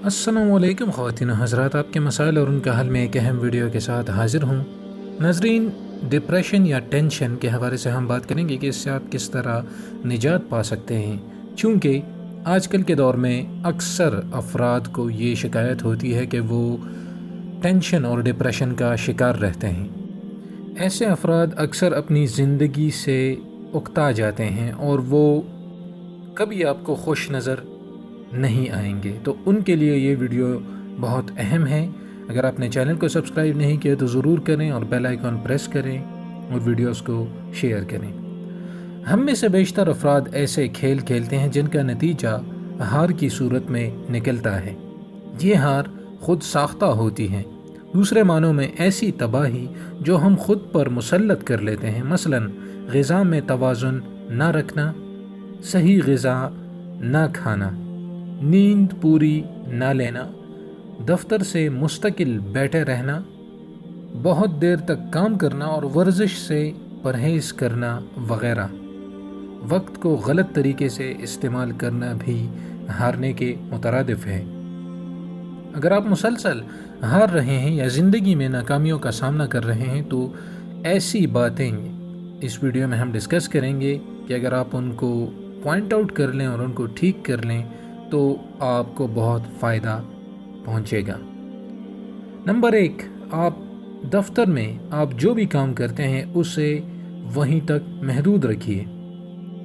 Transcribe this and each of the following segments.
السلام علیکم خواتین و حضرات، آپ کے مسائل اور ان کا حل میں ایک اہم ویڈیو کے ساتھ حاضر ہوں۔ ناظرین، ڈپریشن یا ٹینشن کے حوالے سے ہم بات کریں گے کہ اس سے آپ کس طرح نجات پا سکتے ہیں، چونکہ آج کل کے دور میں اکثر افراد کو یہ شکایت ہوتی ہے کہ وہ ٹینشن اور ڈپریشن کا شکار رہتے ہیں۔ ایسے افراد اکثر اپنی زندگی سے اکتا جاتے ہیں اور وہ کبھی آپ کو خوش نظر نہیں آئیں گے، تو ان کے لیے یہ ویڈیو بہت اہم ہے۔ اگر آپ نے چینل کو سبسکرائب نہیں کیا تو ضرور کریں اور بیل آئیکن پریس کریں اور ویڈیوز کو شیئر کریں۔ ہم میں سے بیشتر افراد ایسے کھیل کھیلتے ہیں جن کا نتیجہ ہار کی صورت میں نکلتا ہے۔ یہ ہار خود ساختہ ہوتی ہے، دوسرے معنوں میں ایسی تباہی جو ہم خود پر مسلط کر لیتے ہیں، مثلا غذا میں توازن نہ رکھنا، صحیح غذا نہ کھانا، نیند پوری نہ لینا، دفتر سے مستقل بیٹھے رہنا، بہت دیر تک کام کرنا اور ورزش سے پرہیز کرنا وغیرہ۔ وقت کو غلط طریقے سے استعمال کرنا بھی ہارنے کے مترادف ہے۔ اگر آپ مسلسل ہار رہے ہیں یا زندگی میں ناکامیوں کا سامنا کر رہے ہیں تو ایسی باتیں اس ویڈیو میں ہم ڈسکس کریں گے کہ اگر آپ ان کو پوائنٹ آؤٹ کر لیں اور ان کو ٹھیک کر لیں تو آپ کو بہت فائدہ پہنچے گا۔ نمبر 1، آپ دفتر میں آپ جو بھی کام کرتے ہیں اسے وہیں تک محدود رکھیے،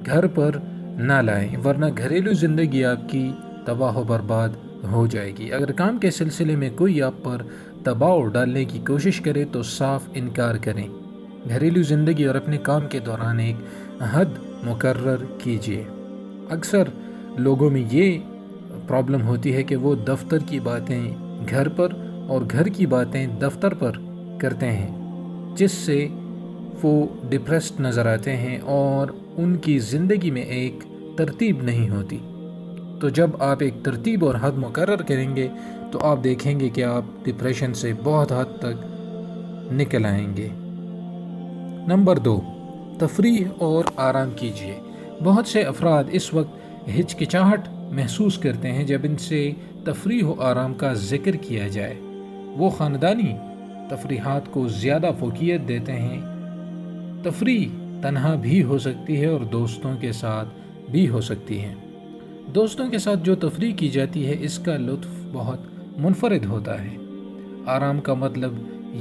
گھر پر نہ لائیں ورنہ گھریلو زندگی آپ کی تباہ و برباد ہو جائے گی۔ اگر کام کے سلسلے میں کوئی آپ پر دباؤ ڈالنے کی کوشش کرے تو صاف انکار کریں۔ گھریلو زندگی اور اپنے کام کے دوران ایک حد مقرر کیجیے۔ اکثر لوگوں میں یہ پرابلم ہوتی ہے کہ وہ دفتر کی باتیں گھر پر اور گھر کی باتیں دفتر پر کرتے ہیں، جس سے وہ ڈپریسڈ نظر آتے ہیں اور ان کی زندگی میں ایک ترتیب نہیں ہوتی۔ تو جب آپ ایک ترتیب اور حد مقرر کریں گے تو آپ دیکھیں گے کہ آپ ڈپریشن سے بہت حد تک نکل آئیں گے۔ نمبر 2، تفریح اور آرام کیجیے۔ بہت سے افراد اس وقت ہچکچاہٹ محسوس کرتے ہیں جب ان سے تفریح و آرام کا ذکر کیا جائے۔ وہ خاندانی تفریحات کو زیادہ فوقیت دیتے ہیں۔ تفریح تنہا بھی ہو سکتی ہے اور دوستوں کے ساتھ بھی ہو سکتی ہے۔ دوستوں کے ساتھ جو تفریح کی جاتی ہے اس کا لطف بہت منفرد ہوتا ہے۔ آرام کا مطلب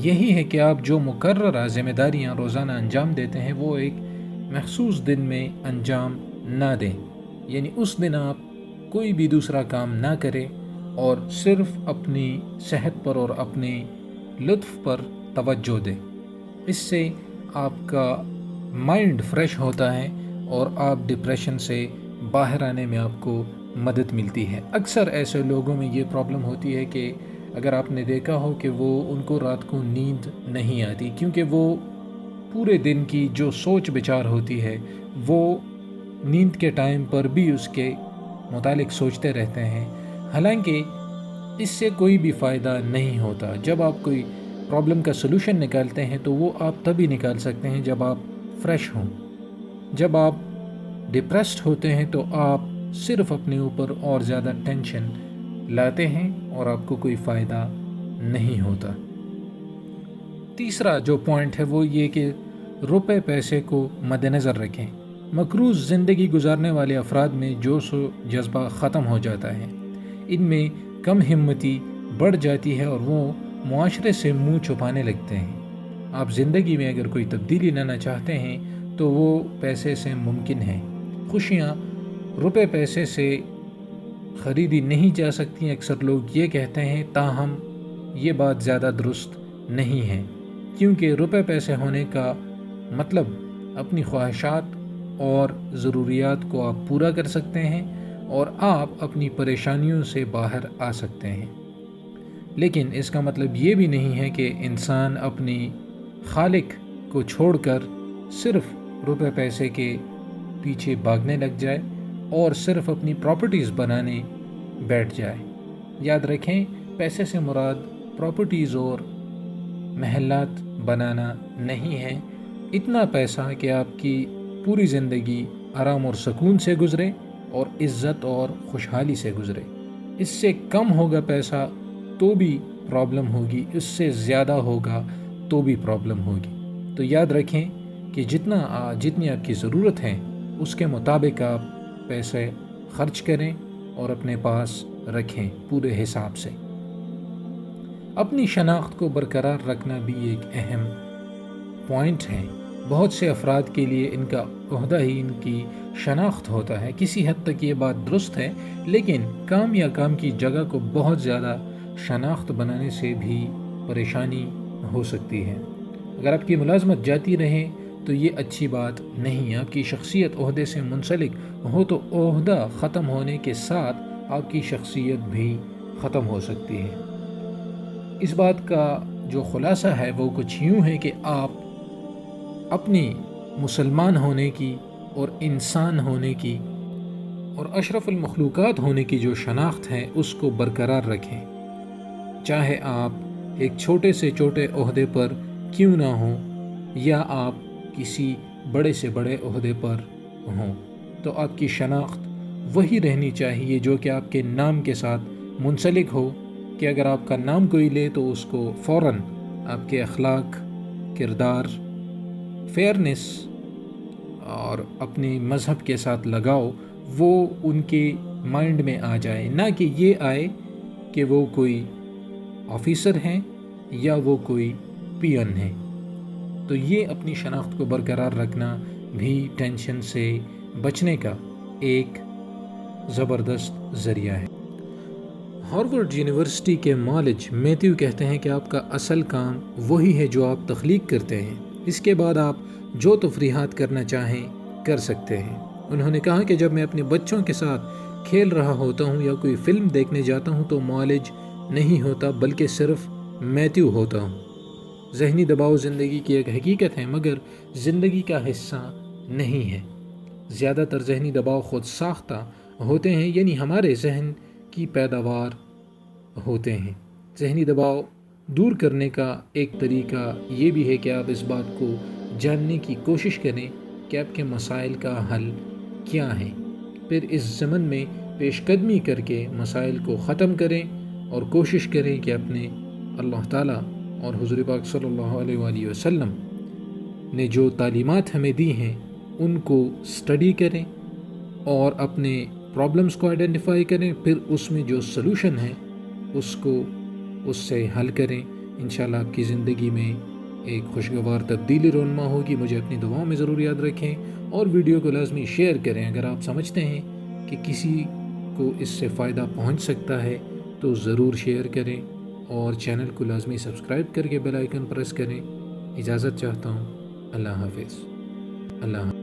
یہی ہے کہ آپ جو مقررہ ذمہ داریاں روزانہ انجام دیتے ہیں وہ ایک مخصوص دن میں انجام نہ دیں، یعنی اس دن آپ کوئی بھی دوسرا کام نہ کریں اور صرف اپنی صحت پر اور اپنے لطف پر توجہ دیں۔ اس سے آپ کا مائنڈ فریش ہوتا ہے اور آپ ڈپریشن سے باہر آنے میں آپ کو مدد ملتی ہے۔ اکثر ایسے لوگوں میں یہ پرابلم ہوتی ہے کہ اگر آپ نے دیکھا ہو کہ وہ ان کو رات کو نیند نہیں آتی کیونکہ وہ پورے دن کی جو سوچ بچار ہوتی ہے وہ نیند کے ٹائم پر بھی اس کے متعلق سوچتے رہتے ہیں، حالانکہ اس سے کوئی بھی فائدہ نہیں ہوتا۔ جب آپ کوئی پرابلم کا سلوشن نکالتے ہیں تو وہ آپ تبھی نکال سکتے ہیں جب آپ فریش ہوں۔ جب آپ ڈپریسڈ ہوتے ہیں تو آپ صرف اپنے اوپر اور زیادہ ٹینشن لاتے ہیں اور آپ کو کوئی فائدہ نہیں ہوتا۔ تیسرا جو پوائنٹ ہے وہ یہ کہ روپے پیسے کو مد نظر رکھیں۔ مقروض زندگی گزارنے والے افراد میں جوش و جذبہ ختم ہو جاتا ہے، ان میں کم ہمتی بڑھ جاتی ہے اور وہ معاشرے سے منہ چھپانے لگتے ہیں۔ آپ زندگی میں اگر کوئی تبدیلی لانا چاہتے ہیں تو وہ پیسے سے ممکن ہے۔ خوشیاں روپے پیسے سے خریدی نہیں جا سکتی، اکثر لوگ یہ کہتے ہیں، تاہم یہ بات زیادہ درست نہیں ہے، کیونکہ روپے پیسے ہونے کا مطلب اپنی خواہشات اور ضروریات کو آپ پورا کر سکتے ہیں اور آپ اپنی پریشانیوں سے باہر آ سکتے ہیں، لیکن اس کا مطلب یہ بھی نہیں ہے کہ انسان اپنی خالق کو چھوڑ کر صرف روپے پیسے کے پیچھے بھاگنے لگ جائے اور صرف اپنی پراپرٹیز بنانے بیٹھ جائے۔ یاد رکھیں، پیسے سے مراد پراپرٹیز اور محلات بنانا نہیں ہے، اتنا پیسہ کہ آپ کی پوری زندگی آرام اور سکون سے گزرے اور عزت اور خوشحالی سے گزرے۔ اس سے کم ہوگا پیسہ تو بھی پرابلم ہوگی، اس سے زیادہ ہوگا تو بھی پرابلم ہوگی۔ تو یاد رکھیں کہ جتنی آپ کی ضرورت ہے اس کے مطابق آپ پیسے خرچ کریں اور اپنے پاس رکھیں پورے حساب سے۔ اپنی شناخت کو برقرار رکھنا بھی ایک اہم پوائنٹ ہے۔ بہت سے افراد کے لیے ان کا عہدہ ہی ان کی شناخت ہوتا ہے۔ کسی حد تک یہ بات درست ہے، لیکن کام یا کام کی جگہ کو بہت زیادہ شناخت بنانے سے بھی پریشانی ہو سکتی ہے۔ اگر آپ کی ملازمت جاتی رہے تو یہ اچھی بات نہیں۔ آپ کی شخصیت عہدے سے منسلک ہو تو عہدہ ختم ہونے کے ساتھ آپ کی شخصیت بھی ختم ہو سکتی ہے۔ اس بات کا جو خلاصہ ہے وہ کچھ یوں ہے کہ آپ اپنی مسلمان ہونے کی اور انسان ہونے کی اور اشرف المخلوقات ہونے کی جو شناخت ہے اس کو برقرار رکھیں، چاہے آپ ایک چھوٹے سے چھوٹے عہدے پر کیوں نہ ہوں یا آپ کسی بڑے سے بڑے عہدے پر ہوں، تو آپ کی شناخت وہی رہنی چاہیے جو کہ آپ کے نام کے ساتھ منسلک ہو، کہ اگر آپ کا نام کوئی لے تو اس کو فوراً آپ کے اخلاق، کردار، فیئرنس اور اپنے مذہب کے ساتھ لگاؤ وہ ان کے مائنڈ میں آ جائے، نہ کہ یہ آئے کہ وہ کوئی آفیسر ہیں یا وہ کوئی پین ہیں۔ تو یہ اپنی شناخت کو برقرار رکھنا بھی ٹینشن سے بچنے کا ایک زبردست ذریعہ ہے۔ ہارورڈ یونیورسٹی کے معالج میتھیو کہتے ہیں کہ آپ کا اصل کام وہی ہے جو آپ تخلیق کرتے ہیں، اس کے بعد آپ جو تفریحات کرنا چاہیں کر سکتے ہیں۔ انہوں نے کہا کہ جب میں اپنے بچوں کے ساتھ کھیل رہا ہوتا ہوں یا کوئی فلم دیکھنے جاتا ہوں تو معالج نہیں ہوتا بلکہ صرف میتھیو ہوتا ہوں۔ ذہنی دباؤ زندگی کی ایک حقیقت ہے مگر زندگی کا حصہ نہیں ہے۔ زیادہ تر ذہنی دباؤ خود ساختہ ہوتے ہیں، یعنی ہمارے ذہن کی پیداوار ہوتے ہیں۔ ذہنی دباؤ دور کرنے کا ایک طریقہ یہ بھی ہے کہ آپ اس بات کو جاننے کی کوشش کریں کہ آپ کے مسائل کا حل کیا ہے، پھر اس ضمن میں پیش قدمی کر کے مسائل کو ختم کریں اور کوشش کریں کہ اپنے اللہ تعالیٰ اور حضور پاک صلی اللہ علیہ وآلہ وسلم نے جو تعلیمات ہمیں دی ہیں ان کو اسٹڈی کریں اور اپنے پرابلمس کو آئیڈینٹیفائی کریں، پھر اس میں جو سلوشن ہے اس سے حل کریں۔ انشاءاللہ آپ کی زندگی میں ایک خوشگوار تبدیلی رونما ہوگی۔ مجھے اپنی دعاؤں میں ضرور یاد رکھیں اور ویڈیو کو لازمی شیئر کریں۔ اگر آپ سمجھتے ہیں کہ کسی کو اس سے فائدہ پہنچ سکتا ہے تو ضرور شیئر کریں اور چینل کو لازمی سبسکرائب کر کے بیل آئیکن پریس کریں۔ اجازت چاہتا ہوں۔ اللہ حافظ۔ اللہ حافظ۔